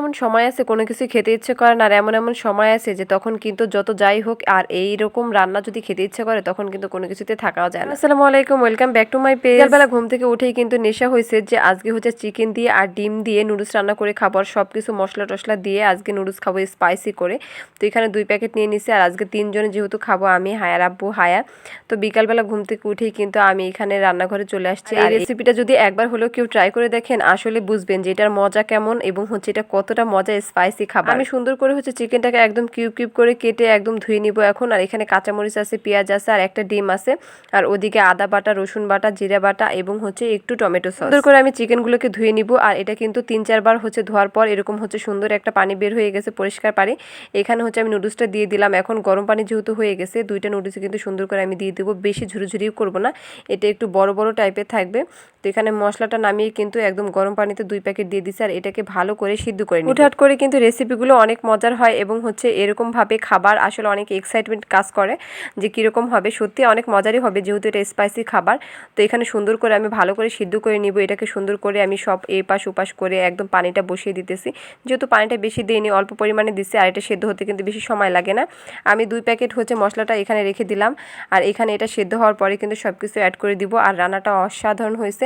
এমন সময় আছে কোনো কিছু খেতে ইচ্ছে করে না, আর এমন সময় আছে যে তখন কিন্তু যত যাই হোক আর এইরকম রান্না যদি খেতে ইচ্ছে করে তখন কিন্তু কোনো কিছুতে থাকাও যায় না। আসসালামু আলাইকুম, welcome back to my page. সকালবেলা ঘুম থেকে উঠেই কিন্তু নেশা হয়েছে যে আজকে হচ্ছে চিকেন দিয়ে আর ডিম দিয়ে নুডলস রান্না করে খাবো, আর সব কিছু মশলা টশলা দিয়ে আজকে নুডলস খাবো স্পাইসি করে। তো এখানে 2 প্যাকেট নিয়ে নিছি, আর আজকে 3 জনে যেহেতু খাবো, আমি, হায়ার আব্বু, হায়া। তো বিকালবেলা ঘুম থেকে উঠেই কিন্তু আমি এখানে রান্নাঘরে চলে আসছি। আর এই রেসিপিটা যদি একবার হলেও কেউ ট্রাই করে দেখেন আসলে বুঝবেন যে এটার মজা কেমন এবং হচ্ছে এটা কতটা মজা স্পাইসি খাবার। আমি সুন্দর করে হচ্ছে চিকেনটাকে একদম কিউব কিউব করে কেটে একদম ধুয়ে নিব এখন। আর এখানে কাঁচামরিচ আছে, পেঁয়াজ আছে, আর একটা ডিম আছে, আর ওদিকে আদা বাটা, রসুন বাটা, জিরা বাটা এবং হচ্ছে একটু টমেটো সস। সুন্দর করে আমি চিকেনগুলোকে ধুয়ে নিব। আর এটা কিন্তু 3-4 বার হচ্ছে ধোয়ার পর এরকম হচ্ছে সুন্দর একটা পানি বের হয়ে গেছে, পরিষ্কার পানি। এখানে হচ্ছে আমি নুডলসটা দিয়ে দিলাম। এখন গরম পানি যেহেতু হয়ে গেছে, 2টা নুডলস কিন্তু সুন্দর করে আমি দিয়ে দেবো, বেশি ঝুরঝুরিও করবো না, এটা একটু বড় বড় টাইপের থাকবে। তো এখানে মশলাটা নামিয়ে কিন্তু একদম গরম পানিতে 2 প্যাকেট দিয়ে দিছি, আর এটাকে ভালো করে সিদ্ধ করে নিই। হুটহাট করে কিন্তু রেসিপিগুলো অনেক মজার হয় এবং হচ্ছে এরকমভাবে খাবার আসলে অনেক এক্সাইটমেন্ট কাজ করে যে কীরকম হবে। সত্যি অনেক মজারই হবে যেহেতু এটা স্পাইসি খাবার। তো এখানে সুন্দর করে আমি ভালো করে সিদ্ধ করে নিব। এটাকে সুন্দর করে আমি সব এপাশ ওপাশ করে একদম পানিটা বসিয়ে দিতেছি। যেহেতু পানিটা বেশি দিইনি, অল্প পরিমাণে দিচ্ছি, আর এটা সেদ্ধ হতে কিন্তু বেশি সময় লাগে না। আমি 2 প্যাকেট হচ্ছে মশলাটা এখানে রেখে দিলাম, আর এখানে এটা সেদ্ধ হওয়ার পরে কিন্তু সব কিছু অ্যাড করে দিব। আর রান্নাটা অসাধারণ হয়েছে,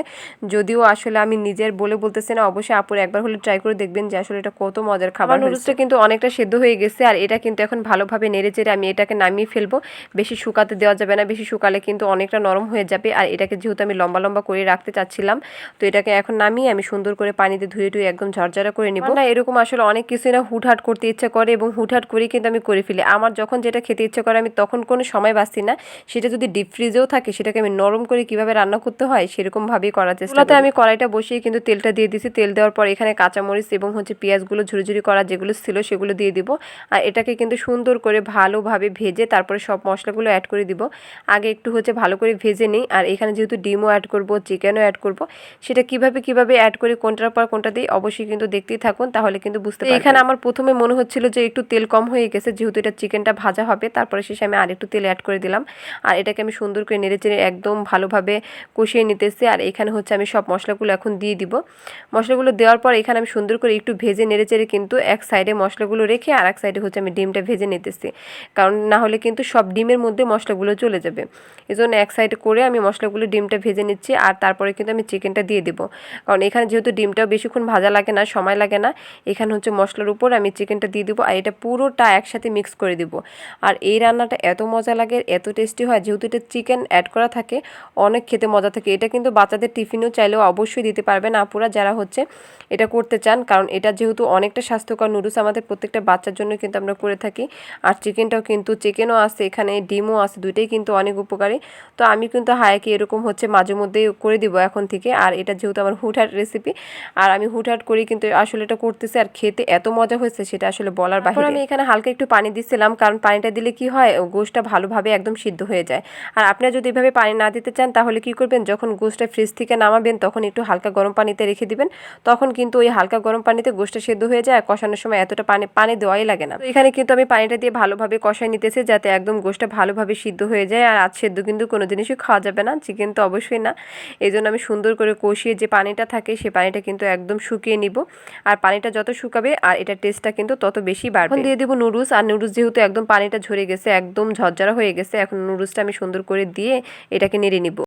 যদিও আসলে আমি নিজের বলতেছি না, অবশ্যই আপুর একবার হলে ট্রাই করে দেখবেন যে আসলে এটা কত মজার খাবার। নুডলসটা কিন্তু অনেকটা সেদ্ধ হয়ে গেছে, আর এটা কিন্তু এখন ভালোভাবে নেড়ে চেড়ে আমি এটাকে নামিয়ে ফেলবো। বেশি শুকাতে দেওয়া যাবে না, বেশি শুকালে কিন্তু অনেকটা নরম হয়ে যাবে। আর এটাকে যেহেতু আমি লম্বা লম্বা করে রাখতে চাচ্ছিলাম, তো এটাকে এখন নামিয়ে আমি সুন্দর করে পানিতে ধুয়ে টুয়ে একদম ঝরঝরা করে নিব। না এরকম আসলে অনেক কিছুই না হুটহাট করতে ইচ্ছা করে, এবং হুটহাট করে কিন্তু আমি করে ফেলি। আমার যখন যেটা খেতে ইচ্ছে করে আমি তখন কোনো সময় বাঁচি না, সেটা যদি ডিপ ফ্রিজেও থাকে সেটাকে আমি নরম করে কিভাবে রান্না করতে হয় সেরকমভাবেই করার চেষ্টা করি। আমি কড়াইটা বসিয়ে কিন্তু তেলটা দিয়ে দিছি। তেল দেওয়ার পর এখানে কাঁচামরিচ এবং হচ্ছে পেঁয়াজগুলো ঝুরি করা যেগুলো ছিল সেগুলো দিয়ে দিব। আর এটাকে কিন্তু সুন্দর করে ভালোভাবে ভেজে তারপরে সব মশলাগুলো অ্যাড করে দিব। আগে একটু হচ্ছে ভালো করে ভেজে নিই। আর এখানে যেহেতু ডিমও অ্যাড করব, চিকেনও অ্যাড করব, সেটা কিভাবে অ্যাড করে কোনটার পর কোনটা দিই অবশ্যই কিন্তু দেখতেই থাকুন, তাহলে কিন্তু বুঝতে পারবেন। এখানে আমার প্রথমে মনে হচ্ছিল যে একটু তেল কম হয়ে গেছে, যেহেতু এটা চিকেনটা ভাজা হবে। তারপরে শেষে আমি আর একটু তেল অ্যাড করে দিলাম, আর এটাকে আমি সুন্দর করে নেড়েচেড়ে একদম ভালোভাবে কষিয়ে নিতেছি। আর এখানে হচ্ছে আমি সব মশলাগুলো এখন দিয়ে দিব। মশলাগুলো দেওয়ার পর এখানে আমি সুন্দর করে একটু ভেজে নেড়েচেড়ে কিন্তু এক সাইডে মশলাগুলো রেখে আর এক সাইডে হচ্ছে আমি ডিমটা ভেজে নিতেছি, কারণ না হলে কিন্তু সব ডিমের মধ্যে মশলাগুলো চলে যাবে। এজন্য এক সাইডে করে আমি মশলাগুলো ডিমটা ভেজে নিচ্ছি, আর তারপরে কিন্তু আমি চিকেনটা দিয়ে দেবো, কারণ এখানে যেহেতু ডিমটাও বেশিক্ষণ ভাজা লাগে না, সময় লাগে না। এখানে হচ্ছে মশলার উপর আমি চিকেনটা দিয়ে দেবো, আর এটা পুরোটা একসাথে মিক্স করে দিব। আর এই রান্নাটা এত মজা লাগে, এত টেস্টি হয়, যেহেতু এটা চিকেন অ্যাড করা থাকে, অনেক খেতে মজা থাকে। এটা কিন্তু বাচ্চাদের টিফিনেও চাইলেও অবশ্যই দিতে পারবেন আপুরা যারা হচ্ছে এটা করতে চান, কারণ এটা যেহেতু অনেকটা স্বাস্থ্যকর নুডলস আমাদের প্রত্যেকটা বাচ্চার জন্য কিন্তু আমরা করে থাকি। আর চিকেনও আছে, এখানে ডিমও আছে, দুইটাই কিন্তু অনেক উপকারী। তো আমি কিন্তু হায়াকে এরকম হচ্ছে মাঝে মধ্যেই করে দিব এখন থেকে। আর এটা যেহেতু আমার হুটহাট রেসিপি, আর আমি হুটহাট করি কিন্তু আসলে এটা করতেছি, আর খেতে এত মজা হয়েছে সেটা আসলে বলার বাইরে। আমি এখানে হালকা একটু পানি দিচ্ছিলাম, কারণ পানিটা দিলে কি হয়, গোশটা ভালোভাবে একদম সিদ্ধ হয়ে যায়। আর আপনারা যদি এভাবে পানি না দিতে চান তাহলে কি করবেন, যখন গোশটা ফ্রিজ থেকে নামাবেন তখন একটু হালকা গরম পানিতে রেখে দিবেন, তখন কিন্তু ওই হালকা গরম পানিতে গোশটা সেদ্ধ হয়ে যায়, আর কষানোর সময় এতটা পানি দেওয়াই লাগে না। তো এখানে কিন্তু আমি পানিটা দিয়ে ভালোভাবে কষাই নিতেছি, যাতে একদম গোশটা ভালোভাবে সিদ্ধ হয়ে যায়। আর আজ সেদ্ধ কিন্তু কোনো জিনিসই খাওয়া যাবে না, চিকেন তো অবশ্যই না। এই জন্য আমি সুন্দর করে কষিয়ে যে পানিটা থাকে সেই পানিটা কিন্তু একদম শুকিয়ে নিব। আর পানিটা যত শুকাবে আর এটা টেস্টটা কিন্তু তত বেশি বাড়বে। এখন দিয়ে দেবো নুডলস, আর নুডলস যেহেতু একদম পানিটা ঝরে গেছে, একদম ঝরঝরা হয়ে গেছে, এখন নুডলসটা আমি সুন্দর করে দিয়ে এটাকে নেড়ে নিব।